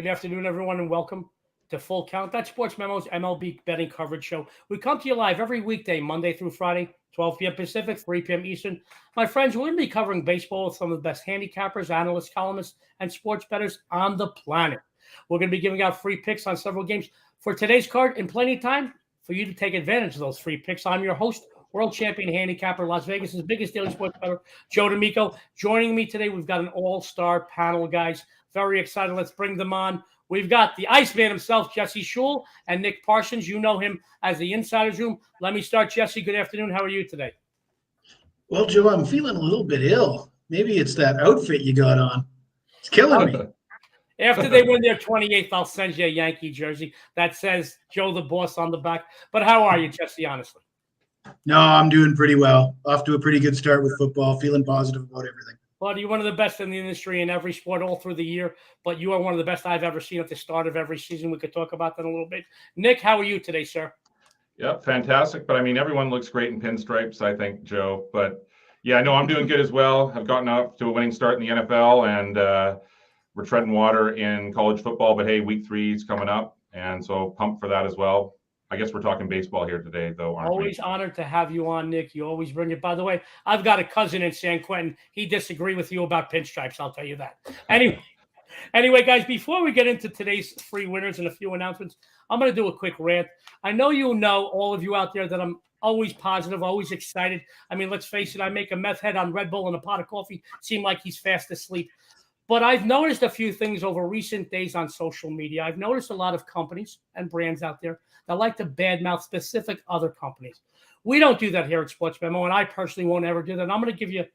Good afternoon, everyone, and welcome to Full Count. That's Sports Memo's MLB betting coverage show. We come to you live every weekday, Monday through Friday, 12 p.m. Pacific, 3 p.m. Eastern. My friends, we're going to be covering baseball with some of the best handicappers, analysts, columnists, and sports bettors on the planet. We're going to be giving out free picks on several games for today's card in plenty of time for you to take advantage of those free picks. I'm your host, world champion handicapper, Las Vegas' biggest daily sports bettor, Joe D'Amico. Joining me today, we've got an all-star panel, guys. Very excited. Let's bring them on. We've got the Iceman himself, Jesse Schul, and Nick Parsons. You know him as the Insider's Room. Let me start, Jesse. Good afternoon. How are you today? Well, Joe, I'm feeling a little bit ill. Maybe it's that outfit you got on. It's killing me. After they win their 28th, I'll send you a Yankee jersey that says Joe the Boss on the back. But how are you, Jesse, honestly? No, I'm doing pretty well. Off to a pretty good start with football, feeling positive about everything. Well, you're one of the best in the industry in every sport all through the year, but you are one of the best I've ever seen at the start of every season. We could talk about that a little bit. Nick, how are you today, sir? Yeah, fantastic. But I mean, everyone looks great in pinstripes, I think, Joe. But yeah, no, I'm doing good as well. I've gotten off to a winning start in the NFL, and we're treading water in college football. But hey, week 3 is coming up, and so pumped for that as well. I guess we're talking baseball here today, though, aren't we? Always honored to have you on, Nick. You always bring it. By the way, I've got a cousin in San Quentin. He disagreed with you about pinstripes, I'll tell you that. Anyway, guys, before we get into today's free winners and a few announcements, I'm going to do a quick rant. I know you know, all of you out there, that I'm always positive, always excited. I mean, let's face it, I make a meth head on Red Bull and a pot of coffee seem like he's fast asleep. But I've noticed a few things over recent days on social media. I've noticed a lot of companies and brands out there that like to badmouth specific other companies. We don't do that here at Sports Memo, and I personally won't ever do that. And I'm going to give you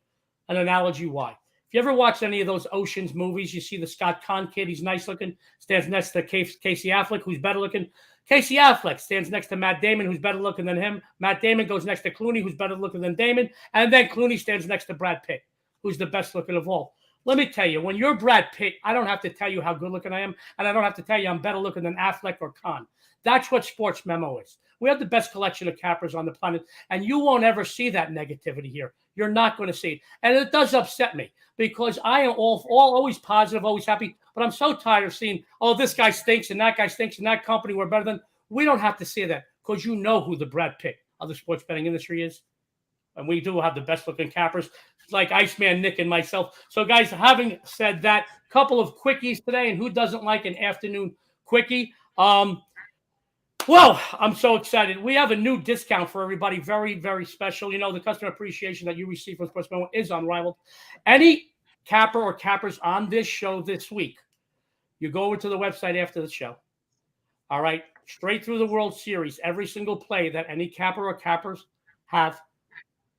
an analogy why. If you ever watch any of those Oceans movies, you see the Scott Conn kid. He's nice looking, stands next to Casey Affleck, who's better looking. Casey Affleck stands next to Matt Damon, who's better looking than him. Matt Damon goes next to Clooney, who's better looking than Damon. And then Clooney stands next to Brad Pitt, who's the best looking of all. Let me tell you, when you're Brad Pitt, I don't have to tell you how good looking I am, and I don't have to tell you I'm better looking than Affleck or Conn. That's what Sports Memo is. We have the best collection of cappers on the planet, and you won't ever see that negativity here. You're not going to see it. And it does upset me because I am always positive, always happy, but I'm so tired of seeing, oh, this guy stinks and that guy stinks and that company we're better than. We don't have to say that because you know who the Brad Pitt of the sports betting industry is. And we do have the best looking cappers like Iceman, Nick, and myself. So, guys, having said that, couple of quickies today. And who doesn't like an afternoon quickie? Well, I'm so excited. We have a new discount for everybody. Very, very special. You know, the customer appreciation that you receive from Sports Memo is unrivaled. Any capper or cappers on this show this week, you go over to the website after the show. All right. Straight through the World Series, every single play that any capper or cappers have,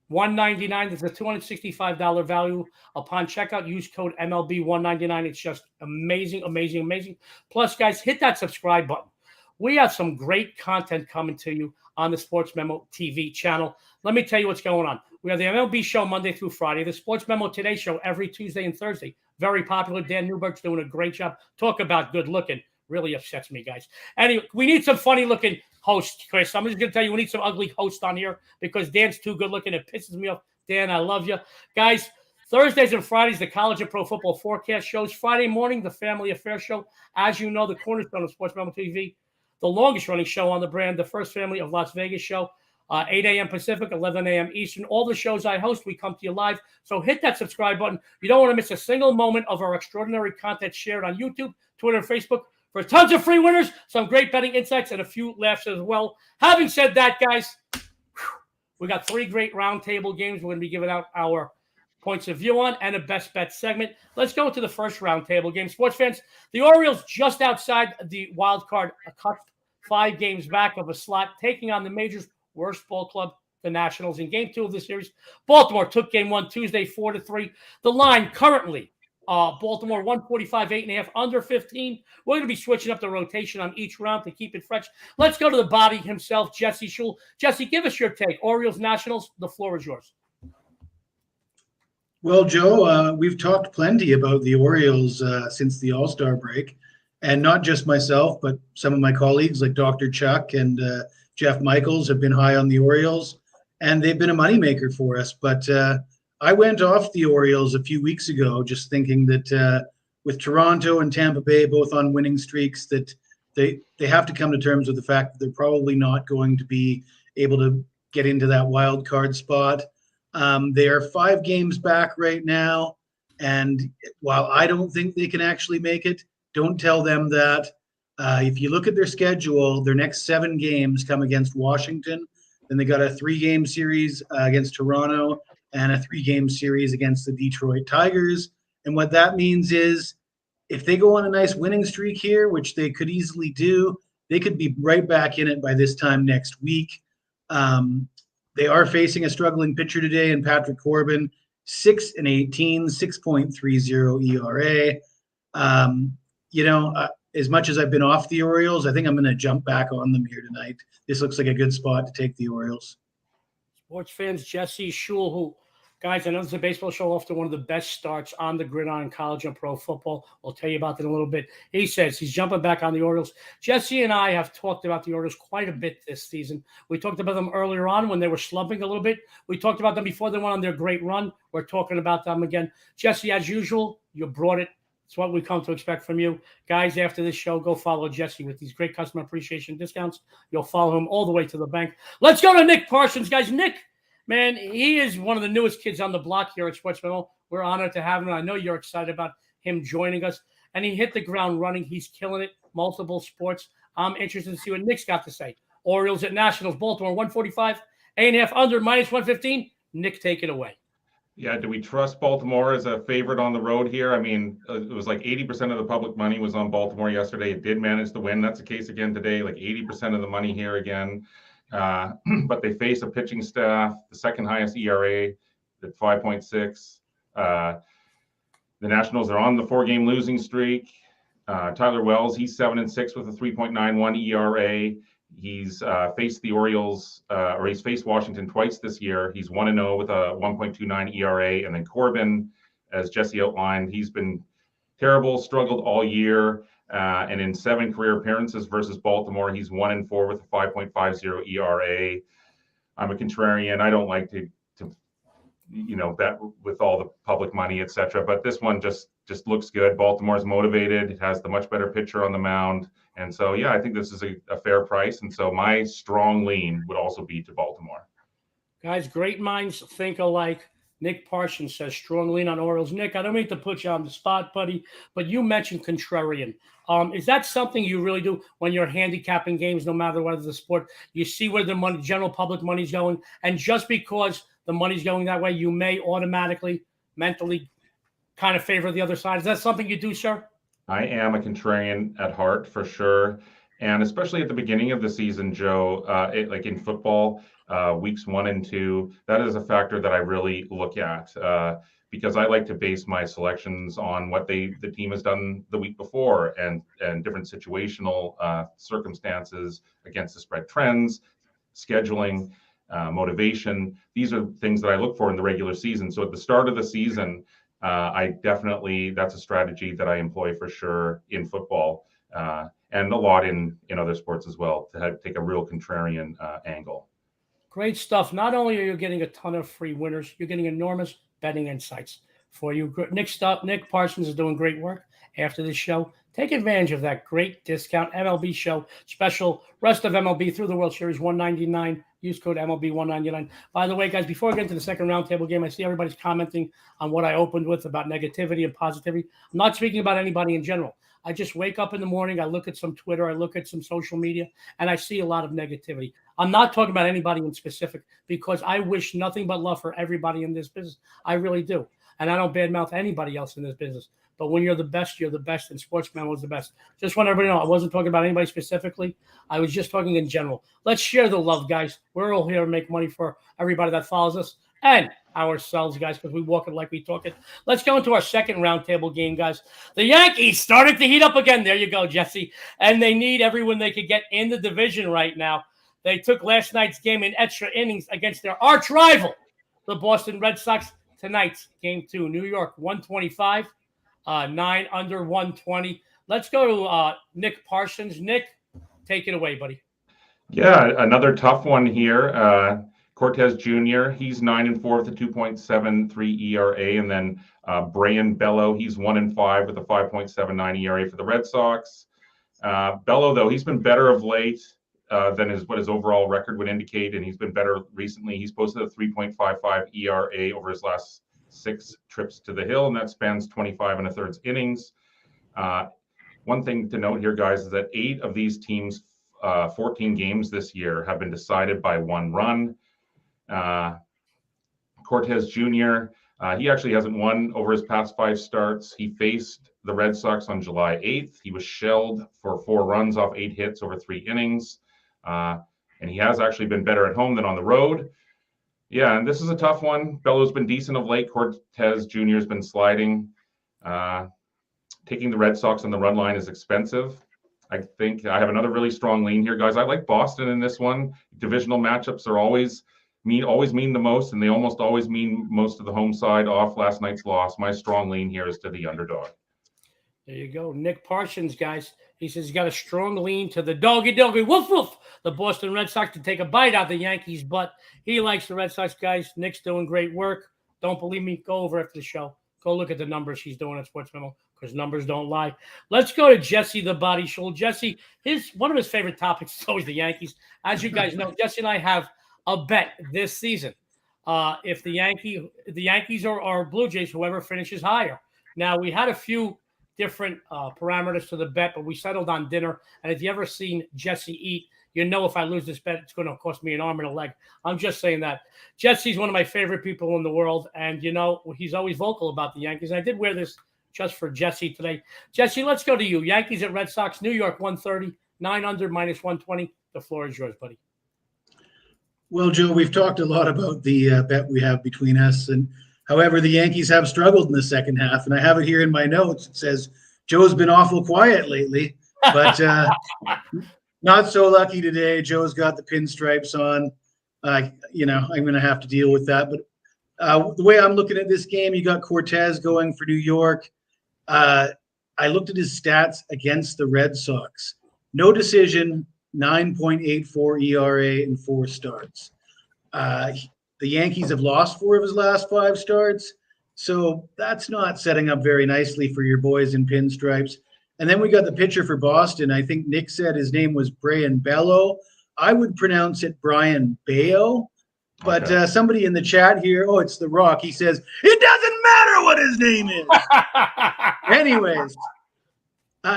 $199. There's a $265 value upon checkout. Use code MLB199. It's just amazing, amazing, amazing. Plus, guys, hit that subscribe button. We have some great content coming to you on the Sports Memo TV channel. Let me tell you what's going on. We have the MLB show Monday through Friday, the Sports Memo Today show every Tuesday and Thursday. Very popular. Dan Newberg's doing a great job. Talk about good looking. Really upsets me, guys. Anyway, we need some funny looking hosts, Chris. I'm just going to tell you, we need some ugly hosts on here because Dan's too good looking. It pisses me off. Dan, I love you. Guys, Thursdays and Fridays, the College of Pro Football forecast shows. Friday morning, the Family Affair show. As you know, the cornerstone of Sports Memo TV, the longest running show on the brand, the First Family of Las Vegas show, 8 a.m. Pacific, 11 a.m. Eastern. All the shows I host, we come to you live. So hit that subscribe button. You don't want to miss a single moment of our extraordinary content shared on YouTube, Twitter, and Facebook. For tons of free winners, some great betting insights, and a few laughs as well. Having said that, guys, we got 3 great roundtable games we're going to be giving out our points of view on and a best bet segment. Let's go to the first roundtable game. Sports fans, the Orioles just outside the wild card, a cut 5 games back of a slot, taking on the major's worst ball club, the Nationals, in Game 2 of the series. Baltimore took Game 1 Tuesday 4-3. The line currently, Baltimore 145, 8.5, under 15. We're going to be switching up the rotation on each round to keep it fresh. Let's go to the body himself, Jesse Schul. Jesse, give us your take. Orioles, Nationals, the floor is yours. Well, Joe, we've talked plenty about the Orioles since the All-Star break, and not just myself, but some of my colleagues like Dr. Chuck and Jeff Michaels have been high on the Orioles, and they've been a moneymaker for us. But I went off the Orioles a few weeks ago just thinking that with Toronto and Tampa Bay both on winning streaks, that they have to come to terms with the fact that they're probably not going to be able to get into that wild card spot. They are 5 games back right now, and while I don't think they can actually make it, don't tell them that. If you look at their schedule, their next 7 games come against Washington. Then they got a 3-game series against Toronto and a 3-game series against the Detroit Tigers. And what that means is if they go on a nice winning streak here, which they could easily do, they could be right back in it by this time next week. They are facing a struggling pitcher today in Patrick Corbin, 6-18, 6.30 ERA. As much as I've been off the Orioles, I think I'm going to jump back on them here tonight. This looks like a good spot to take the Orioles. Sports fans, Jesse Schul, who, guys, I know this is a baseball show off to one of the best starts on the gridiron in college and pro football. We'll tell you about that in a little bit. He says he's jumping back on the Orioles. Jesse and I have talked about the Orioles quite a bit this season. We talked about them earlier on when they were slumping a little bit. We talked about them before they went on their great run. We're talking about them again. Jesse, as usual, you brought it. It's what we come to expect from you. Guys, after this show, go follow Jesse with these great customer appreciation discounts. You'll follow him all the way to the bank. Let's go to Nick Parsons, guys. Nick, man, he is one of the newest kids on the block here at SportsMemo. We're honored to have him. I know you're excited about him joining us. And he hit the ground running. He's killing it. Multiple sports. I'm interested to see what Nick's got to say. Orioles at Nationals, Baltimore, 145, 8.5 under, -115. Nick, take it away. Yeah, do we trust Baltimore as a favorite on the road here? I mean, it was like 80% of the public money was on Baltimore yesterday. It did manage to win. That's the case again today, like 80% of the money here again. But they face a pitching staff, the second highest ERA at 5.6. The Nationals are on the 4-game losing streak. Tyler Wells, he's 7-6 with a 3.91 ERA. He's faced the Orioles, or he's faced Washington twice this year. He's 1-0 with a 1.29 ERA. And then Corbin, as Jesse outlined, he's been terrible, struggled all year. And in 7 career appearances versus Baltimore, he's 1-4 with a 5.50 ERA. I'm a contrarian. I don't like to bet with all the public money, et cetera. But this one just looks good. Baltimore's motivated. It has the much better pitcher on the mound. And so, yeah, I think this is a fair price. And so my strong lean would also be to Baltimore. Guys, great minds think alike. Nick Parsons says strong lean on Orioles. Nick, I don't mean to put you on the spot, buddy, but you mentioned contrarian. Is that something you really do when you're handicapping games, no matter what the sport? You see where the money, general public money's going, and just because the money's going that way, you may automatically, mentally kind of favor the other side. Is that something you do, sir? I am a contrarian at heart, for sure. And especially at the beginning of the season, Joe, like in football, weeks 1 and 2, that is a factor that I really look at because I like to base my selections on what the team has done the week before and different situational circumstances against the spread trends, scheduling, motivation. These are things that I look for in the regular season. So at the start of the season, that's a strategy that I employ for sure in football and a lot in other sports as well, to take a real contrarian angle. Great stuff. Not only are you getting a ton of free winners, you're getting enormous betting insights for you. Nick Parsons is doing great work after this show. Take advantage of that great discount. MLB show special. Rest of MLB through the World Series, $199. Use code MLB 199. By the way, guys, before I get into the second roundtable game, I see everybody's commenting on what I opened with about negativity and positivity. I'm not speaking about anybody in general. I just wake up in the morning, I look at some Twitter, I look at some social media, and I see a lot of negativity. I'm not talking about anybody in specific because I wish nothing but love for everybody in this business. I really do. And I don't badmouth anybody else in this business. But when you're the best, and SportsMemo is the best. Just want everybody to know, I wasn't talking about anybody specifically. I was just talking in general. Let's share the love, guys. We're all here to make money for everybody that follows us and ourselves, guys, because we walk it like we talk it. Let's go into our second roundtable game, guys. The Yankees started to heat up again. There you go, Jesse. And they need everyone they could get in the division right now. They took last night's game in extra innings against their arch rival, the Boston Red Sox. Tonight's game 2, New York, 125. 9 under 120. Let's go to Nick Parsons. Nick, take it away, buddy. Yeah, another tough one here. Cortez Jr., he's 9-4 with a 2.73 ERA. And then Brayan Bello, he's 1-5 with a 5.79 ERA for the Red Sox. Bello, though, he's been better of late than what his overall record would indicate, and he's been better recently. He's posted a 3.55 ERA over his last 6 trips to the hill, and that spans 25 1/3 innings. One thing to note here, guys, is that 8 of these teams' 14 games this year have been decided by 1 run. Cortez Jr., he actually hasn't won over his past 5 starts. He faced the Red Sox on July 8th. He was shelled for 4 runs off 8 hits over 3 innings. And he has actually been better at home than on the road. Yeah, and this is a tough one. Bello's been decent of late. Cortez Jr. has been sliding. Taking the Red Sox on the run line is expensive. I think I have another really strong lean here, guys. I like Boston in this one. Divisional matchups are always mean the most, and they almost always mean most of the home side off last night's loss. My strong lean here is to the underdog. There you go. Nick Parsons, guys. He says he's got a strong lean to the doggy, woof, woof. The Boston Red Sox to take a bite out of the Yankees, but he likes the Red Sox, guys. Nick's doing great work. Don't believe me? Go over after the show. Go look at the numbers he's doing at SportsMemo, because numbers don't lie. Let's go to Jesse the Body Shoal. Jesse, one of his favorite topics is always the Yankees. As you guys know, Jesse and I have a bet this season. If the Yankees or Blue Jays, whoever finishes higher. Now, we had a few different parameters to the bet, but we settled on dinner. And if you ever seen Jesse eat, you know if I lose this bet, it's going to cost me an arm and a leg. I'm just saying that. Jesse's one of my favorite people in the world, and he's always vocal about the Yankees. I did wear this just for Jesse today. Jesse, let's go to you. Yankees at Red Sox, New York 130, 9 under, minus 120. The floor is yours, buddy. Well, Joe, we've talked a lot about the bet we have between us, and however, the Yankees have struggled in the second half, and I have it here in my notes. It says Joe's been awful quiet lately, but not so lucky today. Joe's got the pinstripes on. I'm going to have to deal with that. But the way I'm looking at this game, you got Cortez going for New York. I looked at his stats against the Red Sox. No decision, 9.84 ERA in 4 starts. The Yankees have lost 4 of his last 5 starts, so that's not setting up very nicely for your boys in pinstripes. And then we got the pitcher for Boston. I think Nick said his name was Brayan Bello. I would pronounce it Brayan Bello, but okay. Somebody in the chat here, it's The Rock, he says, it doesn't matter what his name is. Anyways,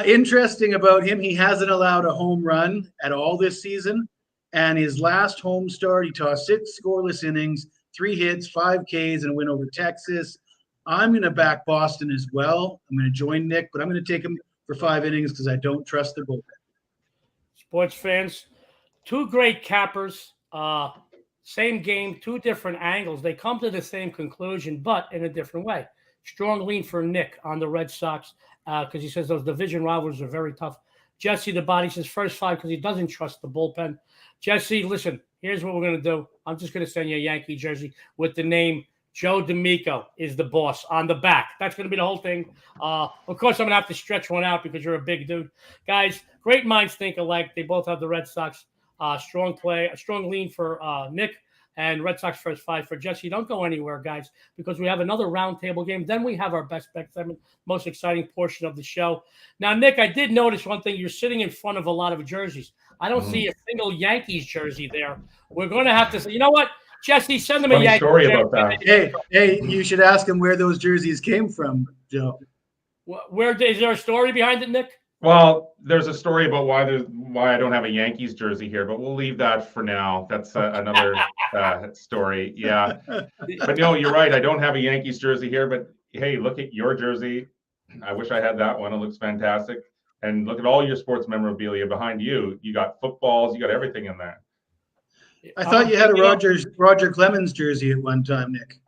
interesting about him, he hasn't allowed a home run at all this season. And his last home start, he tossed 6 scoreless innings, 3 hits, 5 Ks, and a win over Texas. I'm going to back Boston as well. I'm going to join Nick, but I'm going to take him for 5 innings because I don't trust their bullpen. Sports fans, 2 great cappers, same game, 2 different angles. They come to the same conclusion, but in a different way. Strong lean for Nick on the Red Sox because he says those division rivals are very tough. Jesse the Body says first 5 because he doesn't trust the bullpen. Jesse, listen, here's what we're going to do. I'm just going to send you a Yankee jersey with the name Joe D'Amico is the boss on the back. That's going to be the whole thing. Of course, I'm going to have to stretch one out because you're a big dude. Guys, great minds think alike. They both have the Red Sox. Strong play, a strong lean for Nick, and Red Sox first 5 for Jesse. Don't go anywhere, guys, because we have another roundtable game. Then we have our best bet segment, most exciting portion of the show. Now, Nick, I did notice one thing. You're sitting in front of a lot of jerseys. I don't see a single Yankees jersey there. We're going to have to say, you know what, Jesse, send them a Yankees story jersey. about that. Hey, you should ask him where those jerseys came from, Joe. Where is there a story behind it, Nick? Well, there's a story about why I don't have a Yankees jersey here, but we'll leave that for now. That's another story. Yeah, but no, you're right. I don't have a Yankees jersey here, but hey, look at your jersey. I wish I had that one. It looks fantastic. And look at all your sports memorabilia behind you. You got footballs. You got everything in there. I thought you had a Roger Clemens jersey at one time, Nick.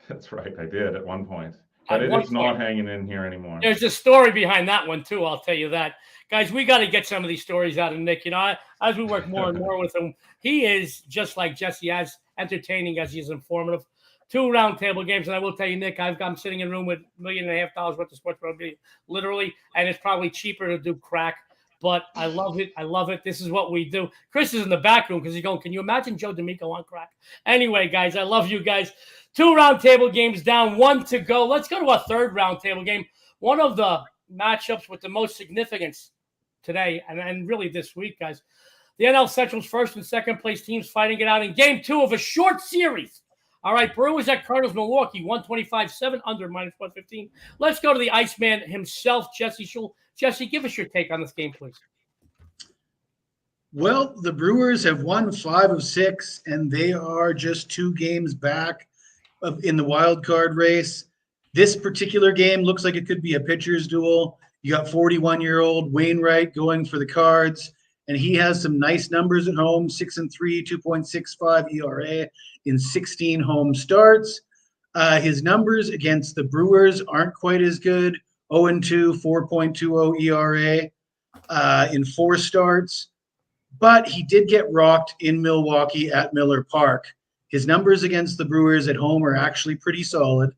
That's right. I did at one point. But it's not hanging in here anymore. There's a story behind that one, too. I'll tell you that. Guys, we got to get some of these stories out of Nick. As we work more and more with him, he is just like Jesse, as entertaining as he is informative. 2 roundtable games. And I will tell you, Nick, I'm sitting in a room with $1.5 million worth of sports memorabilia, literally. And it's probably cheaper to do crack But I love it. I love it. This is what we do. Chris is in the back room because he's going, can you imagine Joe D'Amico on crack? Anyway, guys, I love you guys. 2 roundtable games down, 1 to go. Let's go to our 3rd roundtable game. One of the matchups with the most significance today and really this week, guys. The NL Central's 1st and 2nd place teams fighting it out in game 2 of a short series. All right, Brewers at Cardinals, Milwaukee, 125, 7 under, -115. Let's go to the Iceman himself, Jesse Schul. Jesse, give us your take on this game, please. Well, the Brewers have won 5 of 6, and they are just 2 games back in the wild card race. This particular game looks like it could be a pitcher's duel. You got 41-year-old Wainwright going for the Cards, and he has some nice numbers at home, 6-3, 2.65 ERA in 16 home starts. His numbers against the Brewers aren't quite as good, 0-2, 4.20 ERA in 4 starts. But he did get rocked in Milwaukee at Miller Park. His numbers against the Brewers at home are actually pretty solid.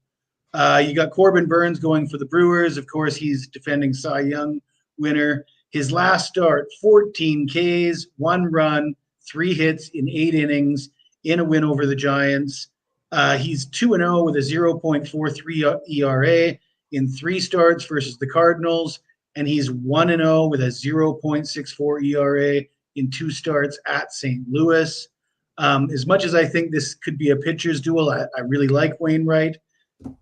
You got Corbin Burns going for the Brewers. Of course, he's defending Cy Young winner. His last start, 14 Ks, 1 run, 3 hits in 8 innings in a win over the Giants. He's 2-0 with a 0.43 ERA in 3 starts versus the Cardinals, and he's 1-0 with a 0.64 ERA in 2 starts at St. Louis. As much as I think this could be a pitcher's duel, I really like Wainwright.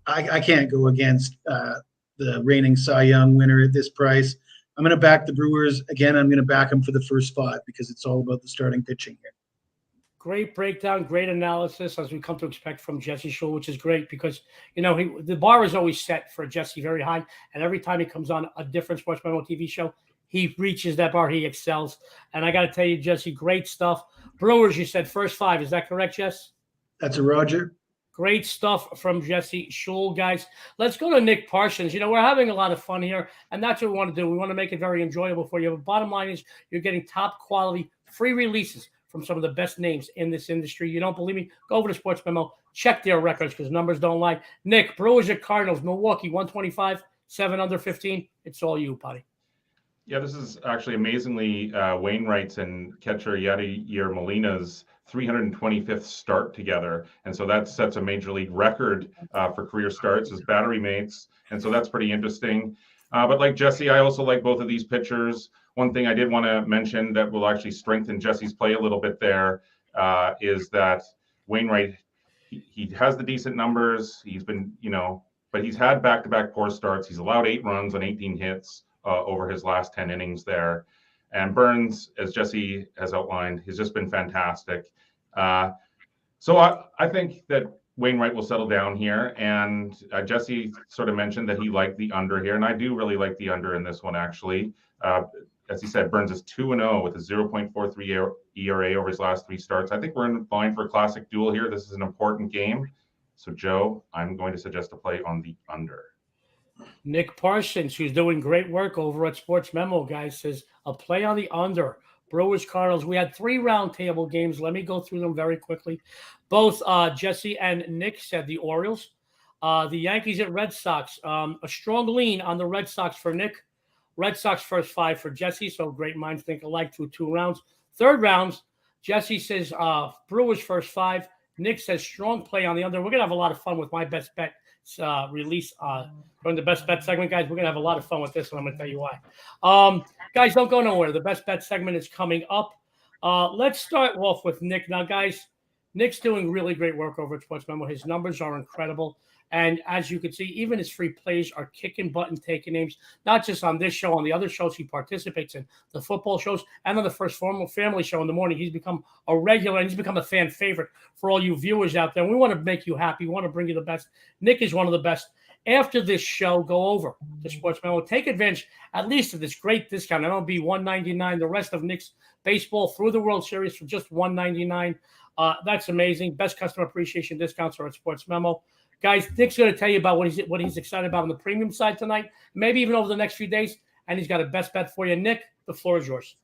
I can't go against the reigning Cy Young winner at this price. I'm going to back the Brewers. Again, I'm going to back them for the first 5 because it's all about the starting pitching here. Great breakdown, great analysis, as we come to expect from Jesse Schul, which is great because, the bar is always set for Jesse very high. And every time he comes on a different SportsMemo TV show, he reaches that bar. He excels. And I got to tell you, Jesse, great stuff. Brewers, you said first 5. Is that correct, Jess? That's a Roger. Great stuff from Jesse Schul, guys. Let's go to Nick Parsons. We're having a lot of fun here, and that's what we want to do. We want to make it very enjoyable for you. But bottom line is you're getting top quality free releases from some of the best names in this industry. You don't believe me? Go over to SportsMemo. Check their records because numbers don't lie. Nick, Brewers at Cardinals, Milwaukee, 125, 7 under 15. It's all you, buddy. Yeah, this is actually amazingly Wainwright's and catcher Yadier Molina's 325th start together. And so that sets a major league record for career starts as battery mates. And so that's pretty interesting. But like Jesse, I also like both of these pitchers. One thing I did want to mention that will actually strengthen Jesse's play a little bit there is that Wainwright, he has the decent numbers. He's been, but he's had back-to-back poor starts. He's allowed 8 runs on 18 hits over his last 10 innings there. And Burns, as Jesse has outlined, has just been fantastic. So I think that Wainwright will settle down here. And Jesse sort of mentioned that he liked the under here. And I do really like the under in this one, actually. As he said, Burns is 2-0 with a 0.43 ERA over his last 3 starts. I think we're in line for a classic duel here. This is an important game. So, Joe, I'm going to suggest a play on the under. Nick Parsons, who's doing great work over at SportsMemo, guys, says a play on the under. Brewers, Cardinals. We had 3 roundtable games. Let me go through them very quickly. Both Jesse and Nick said the Orioles. The Yankees at Red Sox. A strong lean on the Red Sox for Nick. Red Sox first 5 for Jesse. So great minds think alike through 2 rounds. 3rd rounds, Jesse says Brewers first 5. Nick says strong play on the under. We're going to have a lot of fun with my best bet release during the best bet segment, guys. We're going to have a lot of fun with this, and I'm going to tell you why. Guys, don't go nowhere. The best bet segment is coming up. Let's start off with Nick. Now, guys, Nick's doing really great work over at SportsMemo. His numbers are incredible. And as you can see, even his free plays are kicking butt and taking names, not just on this show, on the other shows he participates in, the football shows, and on the First Family show in the morning. He's become a regular, and he's become a fan favorite for all you viewers out there. And we want to make you happy. We want to bring you the best. Nick is one of the best. After this show, go over to SportsMemo. Take advantage at least of this great discount. MLB $199. The rest of Nick's baseball through the World Series for just $199. That's amazing. Best customer appreciation discounts are at SportsMemo. Guys, Nick's going to tell you about what he's excited about on the premium side tonight, maybe even over the next few days, and he's got a best bet for you. Nick, the floor is yours.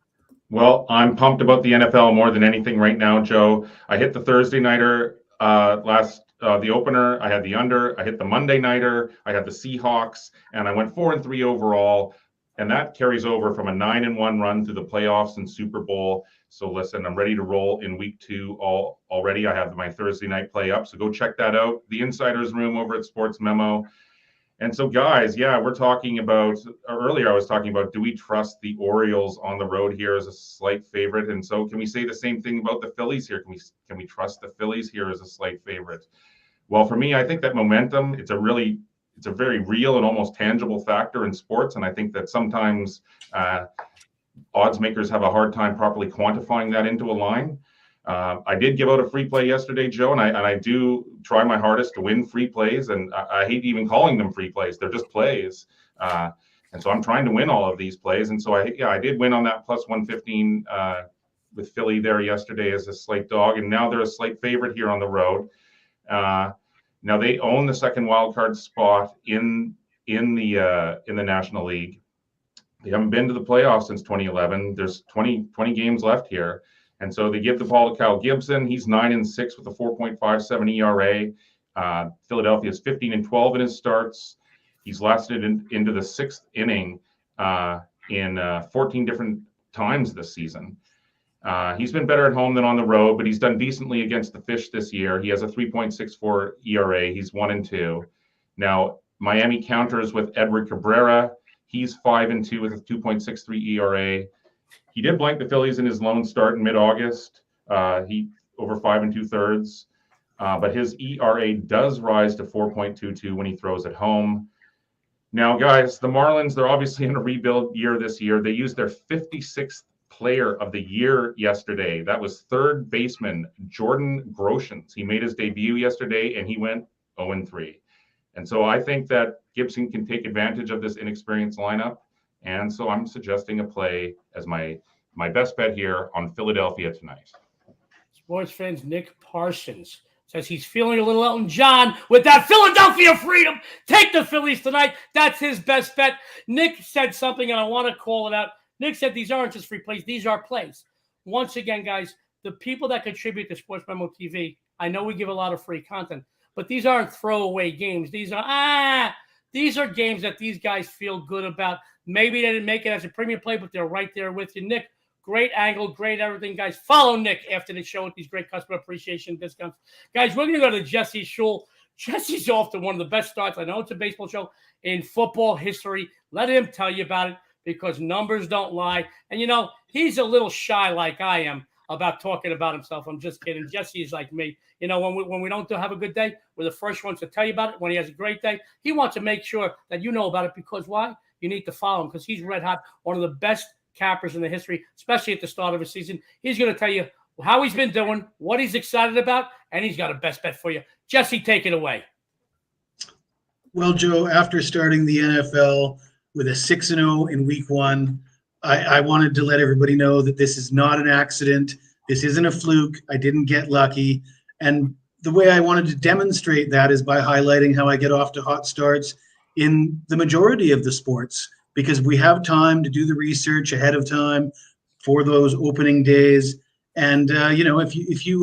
Well, I'm pumped about the NFL more than anything right now, Joe. I hit the Thursday nighter the opener. I had the under. I hit the Monday nighter. I had the Seahawks, and I went 4-3 overall. And that carries over from a 9-1 run through the playoffs and Super Bowl. So listen, I'm ready to roll in week 2 already. I have my Thursday night play up. So go check that out. The Insider's Room over at SportsMemo. And so, guys, yeah, we're talking about, earlier I was talking about, do we trust the Orioles on the road here as a slight favorite? And so can we say the same thing about the Phillies here? Can we trust the Phillies here as a slight favorite? Well, for me, I think that momentum, it's a very real and almost tangible factor in sports. And I think that sometimes odds makers have a hard time properly quantifying that into a line. I did give out a free play yesterday, Joe, and I do try my hardest to win free plays, and I hate even calling them free plays. They're just plays. And so I'm trying to win all of these plays. And so I did win on that plus 115 with Philly there yesterday as a slight dog, and now they're a slight favorite here on the road. Now they own the second wild card spot in the National League. They haven't been to the playoffs since 2011. There's 20 games left here. And so they give the ball to Kyle Gibson. He's 9-6 with a 4.57 ERA. Philadelphia is 15-12 in his starts. He's lasted into the 6th inning in 14 different times this season. He's been better at home than on the road, but he's done decently against the Fish this year. He has a 3.64 ERA. He's 1-2. Now, Miami counters with Edward Cabrera. He's 5-2 with a 2.63 ERA. He did blank the Phillies in his lone start in mid-August. He over 5 2/3, but his ERA does rise to 4.22 when he throws at home. Now, guys, the Marlins, they're obviously in a rebuild year this year. They used their 56th player of the year yesterday. That was third baseman Jordan Groshans. He made his debut yesterday, and he went 0-3. And so I think that Gibson can take advantage of this inexperienced lineup. And so I'm suggesting a play as my best bet here on Philadelphia tonight. Sports fans, Nick Parsons says he's feeling a little Elton John with that Philadelphia freedom. Take the Phillies tonight. That's his best bet. Nick said something, and I want to call it out. Nick said these aren't just free plays. These are plays. Once again, guys, the people that contribute to Sports Memo TV, I know we give a lot of free content, but these aren't throwaway games. These are games that these guys feel good about. Maybe they didn't make it as a premium play, but they're right there with you. Nick, great angle, great everything. Guys, follow Nick after the show with these great customer appreciation discounts. Guys, we're going to go to Jesse Schul. Jesse's off to one of the best starts. I know it's a baseball show in football history. Let him tell you about it because numbers don't lie. And, you know, he's a little shy like I am about talking about himself. I'm just kidding. Jesse is like me. You know, when we don't have a good day, we're the first ones to tell you about it. When he has a great day, he wants to make sure that you know about it because why? You need to follow him because he's red hot, one of the best cappers in the history, especially at the start of a season. He's going to tell you how he's been doing, what he's excited about, and he's got a best bet for you. Jesse, take it away. Well, Joe, after starting the NFL with a 6-0 in week 1, I wanted to let everybody know that this is not an accident. This isn't a fluke. I didn't get lucky. And the way I wanted to demonstrate that is by highlighting how I get off to hot starts in the majority of the sports, because we have time to do the research ahead of time for those opening days. And if you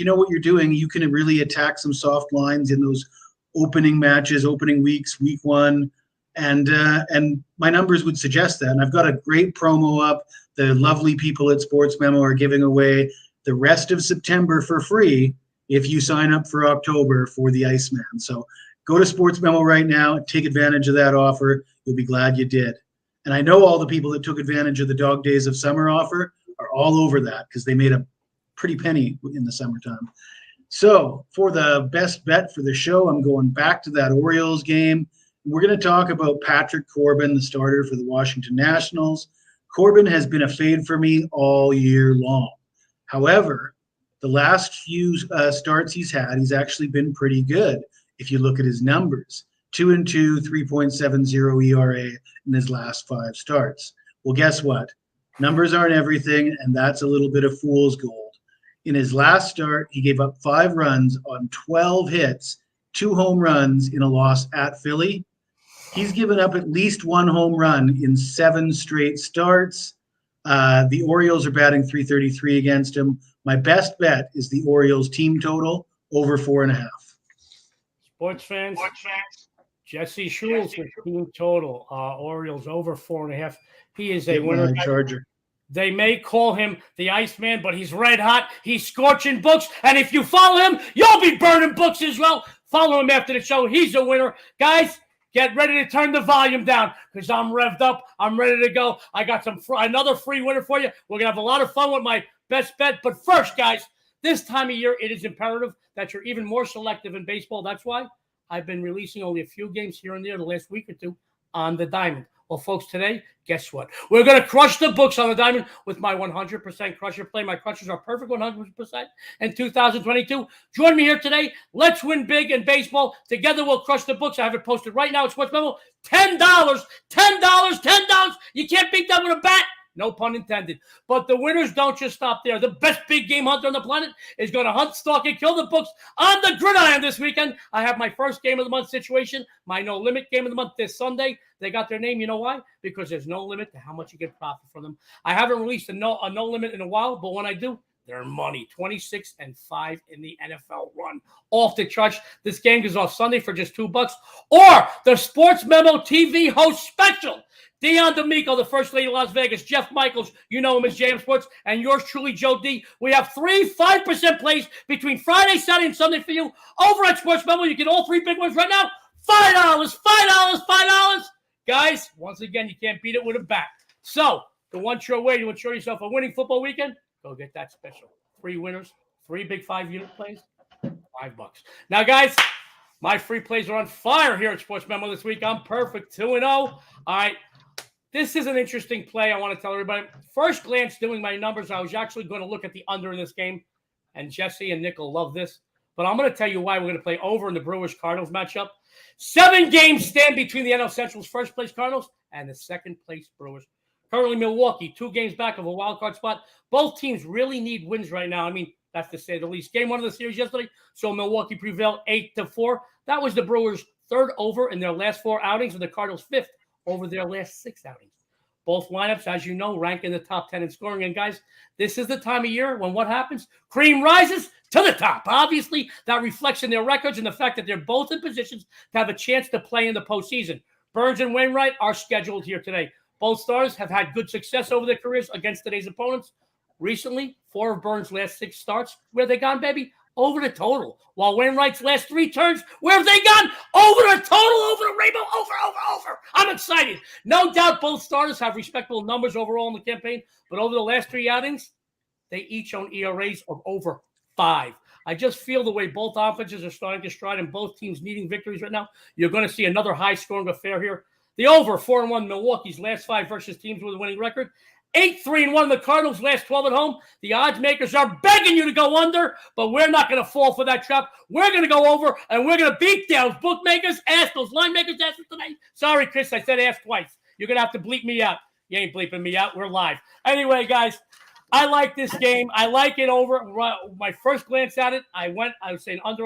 know what you're doing, you can really attack some soft lines in those opening matches, opening weeks, week 1, and my numbers would suggest that. And I've got a great promo up. The lovely people at SportsMemo are giving away the rest of September for free if you sign up for October for the Iceman. So go to SportsMemo right now, take advantage of that offer. You'll be glad you did. And I know all the people that took advantage of the Dog Days of Summer offer are all over that because they made a pretty penny in the summertime. So for the best bet for the show, I'm going back to that Orioles game. We're going to talk about Patrick Corbin, the starter for the Washington Nationals. Corbin has been a fade for me all year long. However, the last few starts he's had, he's actually been pretty good. If you look at his numbers, 2-2, 3.70 ERA in his last 5 starts. Well, guess what? Numbers aren't everything, and that's a little bit of fool's gold. In his last start, he gave up 5 runs on 12 hits, 2 home runs in a loss at Philly. He's given up at least 1 home run in 7 straight starts. The Orioles are batting .333 against him. My best bet is the Orioles team total over 4.5. Sports fans, Jesse Schultz with team total. Orioles over 4.5. He is a Hit winner. my Charger. They may call him the Iceman, but he's red hot. He's scorching books. And if you follow him, you'll be burning books as well. Follow him after the show. He's a winner. Guys, get ready to turn the volume down because I'm revved up. I'm ready to go. I got another free winner for you. We're going to have a lot of fun with my best bet. But first, guys, this time of year, it is imperative that you're even more selective in baseball. That's why I've been releasing only a few games here and there the last week or two on the diamond. Well, folks, today, guess what? We're going to crush the books on the diamond with my 100% crusher play. My crushers are perfect 100% in 2022. Join me here today. Let's win big in baseball. Together, we'll crush the books. I have it posted right now at SportsMemo. $10. $10. You can't beat that with a bat. No pun intended. But the winners don't just stop there. The best big game hunter on the planet is going to hunt, stalk, and kill the books on the gridiron this weekend. I have my first game of the month situation, my no-limit game of the month this Sunday. They got their name. You know why? Because there's no limit to how much you get profit from them. I haven't released a no limit in a while, but when I do, they're money. 26-5 in the NFL run. Off the charts. This game goes off Sunday for just $2. Or the SportsMemo TV host special. Dion D'Amico, the First Lady of Las Vegas. Jeff Michaels, you know him as JM Sports. And yours truly, Joe D. We have 3 5% plays between Friday, Saturday, and Sunday for you. Over at SportsMemo, you get all 3 big ones right now. $5. Guys, once again, you can't beat it with a bat. So, the one sure way to ensure yourself a winning football weekend, go get that special. 3 winners, 3 big 5-unit plays, $5. Now, guys, my free plays are on fire here at SportsMemo this week. I'm perfect, 2-0. All right. This is an interesting play I want to tell everybody. First glance doing my numbers, I was actually going to look at the under in this game, and Jesse and Nick will love this. But I'm going to tell you why we're going to play over in the Brewers-Cardinals matchup. 7 games stand between the NL Central's first-place Cardinals and the second-place Brewers. Currently, Milwaukee, 2 games back of a wild card spot. Both teams really need wins right now. I mean, that's to say the least. Game 1 of the series yesterday, so Milwaukee prevailed 8-4. That was the Brewers' 3rd over in their last 4 outings, and the Cardinals' 5th over their last 6 outings. Both lineups, as you know, rank in the top 10 in scoring. And, guys, this is the time of year when what happens? Cream rises to the top. Obviously, that reflects in their records and the fact that they're both in positions to have a chance to play in the postseason. Burns and Wainwright are scheduled here today. Both stars have had good success over their careers against today's opponents. Recently, 4 of Burns' last 6 starts, where they gone, baby? Over the total. While Wainwright's last 3 turns, where have they gone? Over the total, over the rainbow, over. I'm excited. No doubt both starters have respectable numbers overall in the campaign, but over the last 3 outings, they each own ERAs of over 5. I just feel the way both offenses are starting to stride and both teams needing victories right now, you're going to see another high-scoring affair here. The over, 4-1 Milwaukee's last 5 versus teams with a winning record. 8-3-1 the Cardinals last 12 at home. The odds makers are begging you to go under, but we're not going to fall for that trap. We're going to go over, and we're going to beat those bookmakers, ask those line makers, ask them tonight. Sorry, Chris, I said ask twice. You're going to have to bleep me out. You ain't bleeping me out. We're live. Anyway, guys, I like this game. I like it over. My first glance at it, I was saying under.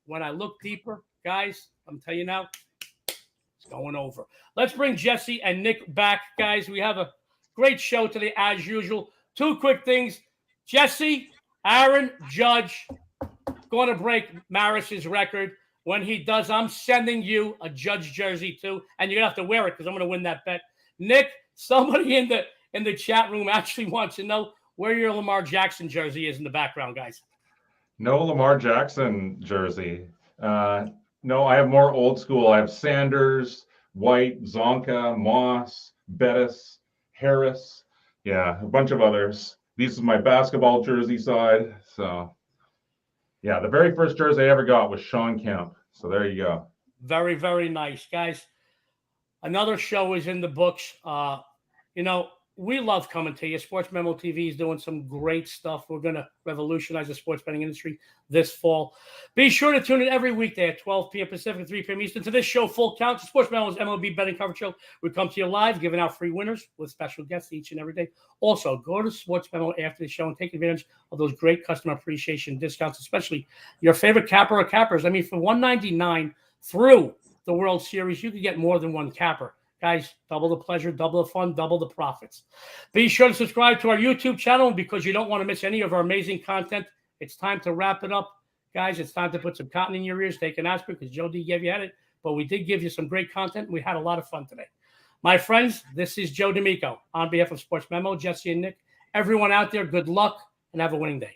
When I look deeper, guys, I'm telling you now, it's going over. Let's bring Jesse and Nick back, guys. We have a great show today, as usual. 2 quick things. Jesse, Aaron Judge, going to break Maris's record. When he does, I'm sending you a Judge jersey, too. And you're going to have to wear it because I'm going to win that bet. Nick, somebody in the chat room actually wants to know where your Lamar Jackson jersey is in the background, guys. No Lamar Jackson jersey. No, I have more old school. I have Sanders, White, Zonka, Moss, Bettis, Harris, a bunch of others. This is my basketball jersey side. So, the very first jersey I ever got was Sean Kemp. So there you go. Very, very nice, guys. Another show is in the books. We love coming to you. SportsMemo TV is doing some great stuff. We're going to revolutionize the sports betting industry this fall. Be sure to tune in every weekday at 12 p.m. Pacific, 3 p.m. Eastern to this show, Full Count. SportsMemo's MLB betting coverage show. We come to you live, giving out free winners with special guests each and every day. Also, go to SportsMemo after the show and take advantage of those great customer appreciation discounts, especially your favorite capper or cappers. I mean, for $199 through the World Series, you could get more than one capper. Guys, double the pleasure, double the fun, double the profits. Be sure to subscribe to our YouTube channel because you don't want to miss any of our amazing content. It's time to wrap it up. Guys, it's time to put some cotton in your ears, take an aspirin because Joe D gave you at it. but we did give you some great content. We had a lot of fun today. My friends, this is Joe D'Amico on behalf of Sports Memo, Jesse and Nick. Everyone out there, good luck and have a winning day.